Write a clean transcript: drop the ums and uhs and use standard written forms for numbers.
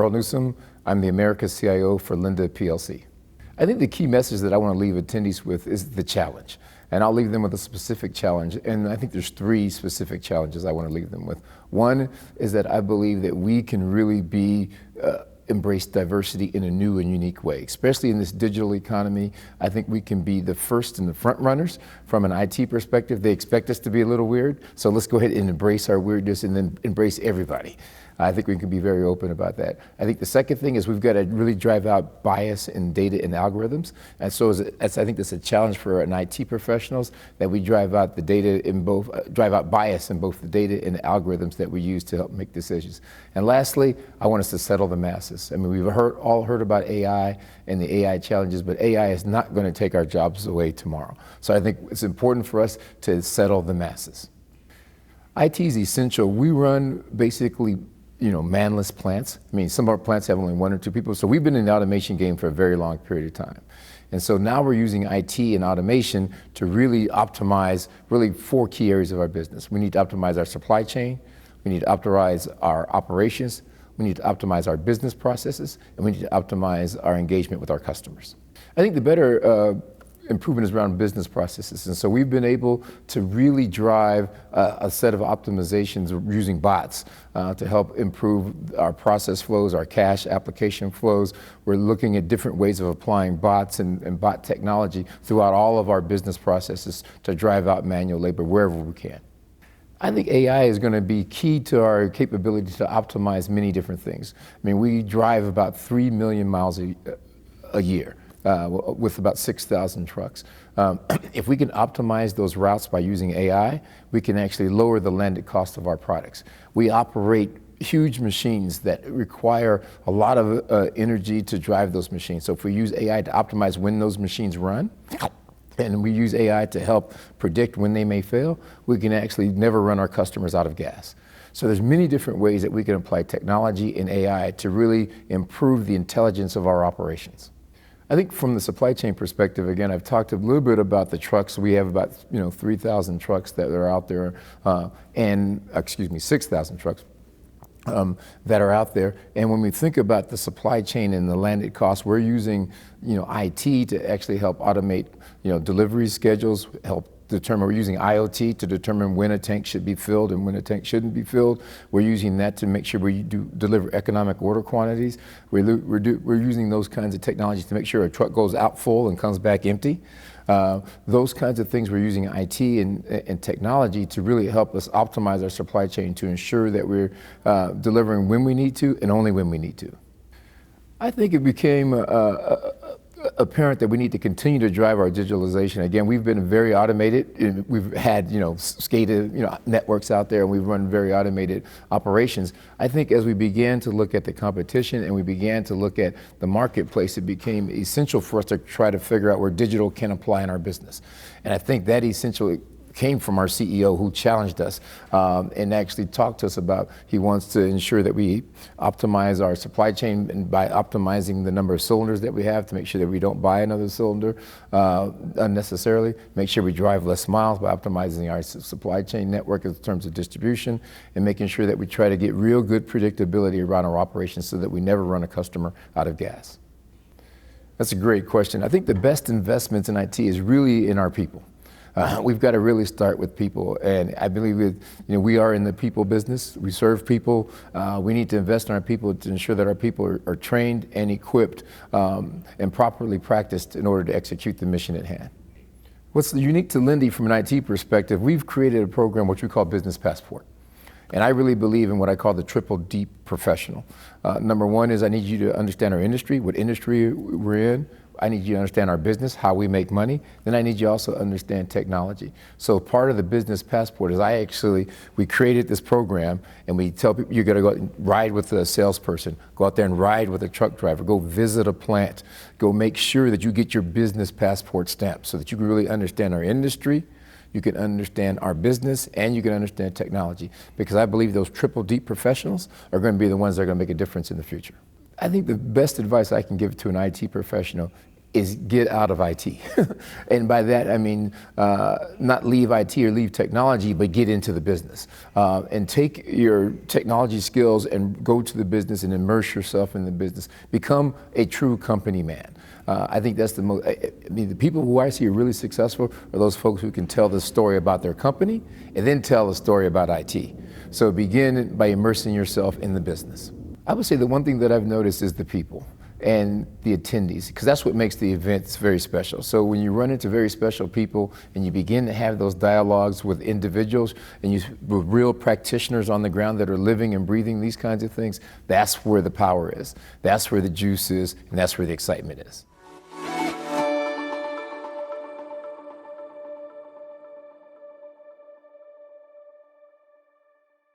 Earl Newsome. I'm the American CIO for Lynda PLC. I think the key message that I want to leave attendees with is the challenge. And I'll leave them with a specific challenge. And I think there's 3 specific challenges I want to leave them with. One is that I believe that we can really embrace diversity in a new and unique way, especially in this digital economy. I think we can be the first and the front runners from an IT perspective. They expect us to be a little weird, so let's go ahead and embrace our weirdness and then embrace everybody. I think we can be very open about that. I think the second thing is we've got to really drive out bias in data and algorithms. And so I think that's a challenge for an IT professionals, that we drive out the data in both, drive out bias in both the data and the algorithms that we use to help make decisions. And lastly, I want us to settle the masses. I mean, we've all heard about AI and the AI challenges, but AI is not going to take our jobs away tomorrow. So I think it's important for us to settle the masses. IT is essential. We run basically manless plants. I mean, some of our plants have only 1 or 2 people. So we've been in the automation game for a very long period of time. And so now we're using IT and automation to really optimize 4 key areas of our business. We need to optimize our supply chain. We need to optimize our operations. We need to optimize our business processes. And we need to optimize our engagement with our customers. I think the better improvement is around business processes. And so we've been able to really drive a set of optimizations using bots to help improve our process flows, our cash application flows. We're looking at different ways of applying bots and bot technology throughout all of our business processes to drive out manual labor wherever we can. I think AI is going to be key to our capability to optimize many different things. I mean, we drive about 3 million miles a year. With about 6,000 trucks. If we can optimize those routes by using AI, we can actually lower the landed cost of our products. We operate huge machines that require a lot of energy to drive those machines. So if we use AI to optimize when those machines run, and we use AI to help predict when they may fail, we can actually never run our customers out of gas. So there's many different ways that we can apply technology and AI to really improve the intelligence of our operations. I think from the supply chain perspective, again, I've talked a little bit about the trucks. We have about 3,000 trucks that are out there, 6,000 trucks that are out there. And when we think about the supply chain and the landed costs, we're using IT to actually help automate delivery schedules, we're using IoT to determine when a tank should be filled and when a tank shouldn't be filled. We're using that to make sure we deliver economic order quantities. We're using those kinds of technologies to make sure a truck goes out full and comes back empty. Those kinds of things, we're using IT and technology to really help us optimize our supply chain to ensure that we're delivering when we need to and only when we need to. I think it became apparent that we need to continue to drive our digitalization. Again, we've been very automated. We've had, SCADA, networks out there, and we've run very automated operations. I think as we began to look at the competition and we began to look at the marketplace, it became essential for us to try to figure out where digital can apply in our business. And I think that essentially came from our CEO, who challenged us and actually talked to us about he wants to ensure that we optimize our supply chain, and by optimizing the number of cylinders that we have to make sure that we don't buy another cylinder unnecessarily, make sure we drive less miles by optimizing our supply chain network in terms of distribution, and making sure that we try to get real good predictability around our operations so that we never run a customer out of gas. That's a great question. I think the best investments in IT is really in our people. We've got to really start with people, and I believe we are in the people business. We serve people. We need to invest in our people to ensure that our people are trained and equipped and properly practiced in order to execute the mission at hand. What's unique to Lynda from an IT perspective, we've created a program which we call Business Passport. And I really believe in what I call the triple deep professional. Number one is I need you to understand our industry, what industry we're in. I need you to understand our business, how we make money. Then I need you also to understand technology. So part of the Business Passport is we created this program, and we tell people you got to go out and ride with a salesperson, go out there and ride with a truck driver, go visit a plant, go make sure that you get your Business Passport stamp so that you can really understand our industry, you can understand our business, and you can understand technology. Because I believe those triple deep professionals are going to be the ones that are going to make a difference in the future. I think the best advice I can give to an IT professional is get out of IT. And by that, I mean not leave IT or leave technology, but get into the business. And take your technology skills and go to the business and immerse yourself in the business. Become a true company man. I think that's the most, I mean, the people who I see are really successful are those folks who can tell the story about their company and then tell a story about IT. So begin by immersing yourself in the business. I would say the one thing that I've noticed is the people and the attendees, because that's what makes the events very special. So when you run into very special people and you begin to have those dialogues with individuals and with real practitioners on the ground that are living and breathing these kinds of things, that's where the power is. That's where the juice is, and that's where the excitement is.